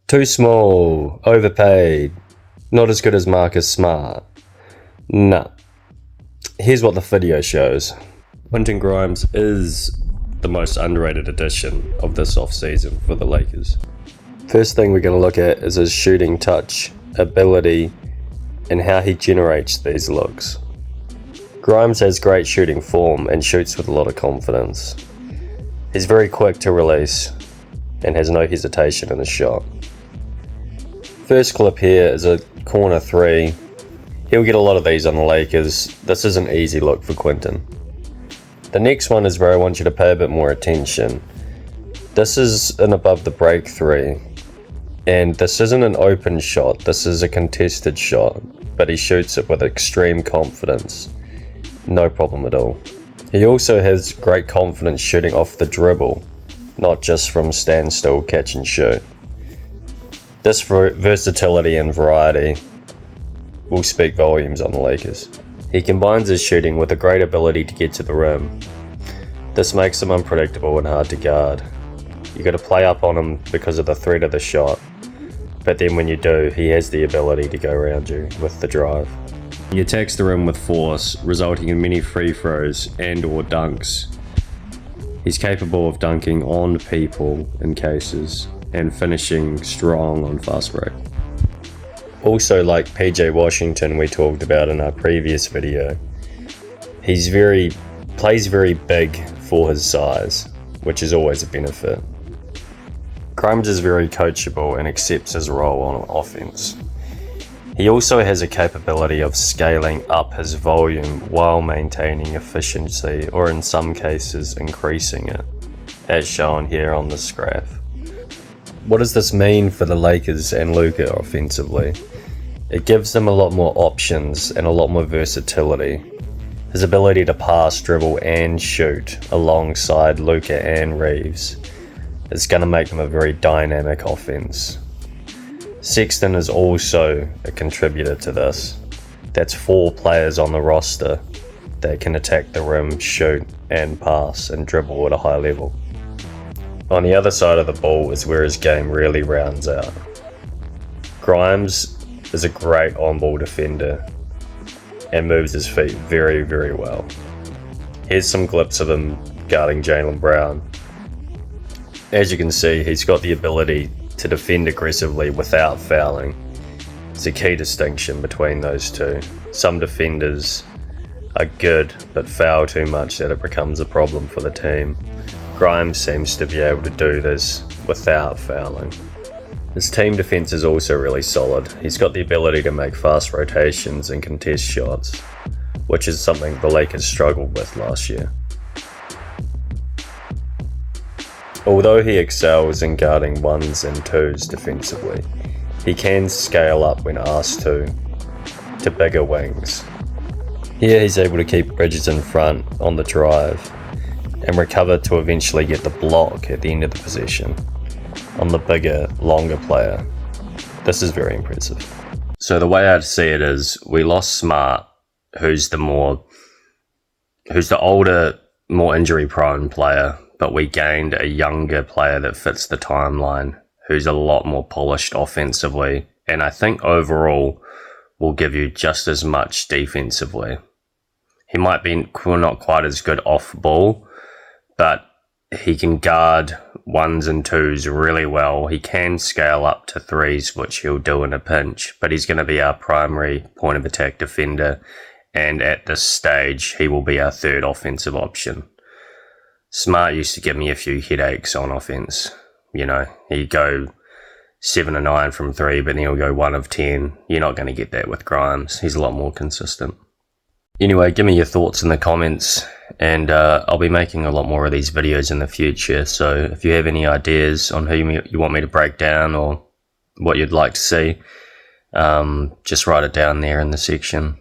Too small, overpaid, not as good as Marcus Smart. Nah. Here's what the video shows. Quentin Grimes is the most underrated addition of this offseason for the Lakers. First thing we're going to look at is his shooting touch, ability, and how he generates these looks. Grimes has great shooting form and shoots with a lot of confidence. He's very quick to release and has no hesitation in his shot. First clip here is a corner three. He'll get a lot of these on the Lakers. This is an easy look for Quentin. The next one is where I want you to pay a bit more attention. This is an above the break three, and this isn't an open shot, this is a contested shot, but he shoots it with extreme confidence. No problem at all. He also has great confidence shooting off the dribble, not just from standstill catch and shoot. This versatility and variety will speak volumes on the Lakers. He combines his shooting with a great ability to get to the rim. This makes him unpredictable and hard to guard. You got to play up on him because of the threat of the shot, but then when you do, he has the ability to go around you with the drive. He attacks the rim with force, resulting in many free throws and or dunks. He's capable of dunking on people in cases and finishing strong on fast break. Also, like PJ Washington we talked about in our previous video, he's plays very big for his size, which is always a benefit. Grimes is very coachable and accepts his role on offense. He also has a capability of scaling up his volume while maintaining efficiency, or in some cases increasing it, as shown here on this graph. What does this mean for the Lakers and Luka offensively? It gives them a lot more options and a lot more versatility. His ability to pass, dribble and shoot alongside Luka and Reaves is going to make them a very dynamic offense. Sexton is also a contributor to this. That's 4 players on the roster that can attack the rim, shoot and pass and dribble at a high level. On the other side of the ball is where his game really rounds out. Grimes is a great on-ball defender and moves his feet very, very well. Here's some clips of him guarding Jaylen Brown. As you can see, he's got the ability to defend aggressively without fouling. It's a key distinction between those two. Some defenders are good but foul too much that it becomes a problem for the team. Grimes seems to be able to do this without fouling. His team defense is also really solid. He's got the ability to make fast rotations and contest shots, which is something the Lakers struggled with last year. Although he excels in guarding 1s and 2s defensively, he can scale up when asked to bigger wings. Here he's able to keep Bridges in front on the drive and recover to eventually get the block at the end of the possession on the bigger, longer player. This is very impressive. So the way I'd see it is, we lost Smart, who's the older, more injury-prone player, but we gained a younger player that fits the timeline, who's a lot more polished offensively, and I think overall will give you just as much defensively. He might be not quite as good off ball, but he can guard 1s and 2s really well. He can scale up to 3s, which he'll do in a pinch, but he's going to be our primary point of attack defender, and at this stage he will be our third offensive option. Smart used to give me a few headaches on offense. You know, he'd go 7 or 9 from 3, but then he'll go 1 of 10. You're not going to get that with Grimes. He's a lot more consistent. Anyway, give me your thoughts in the comments, and I'll be making a lot more of these videos in the future, so if you have any ideas on who you want me to break down or what you'd like to see, just write it down there in the section.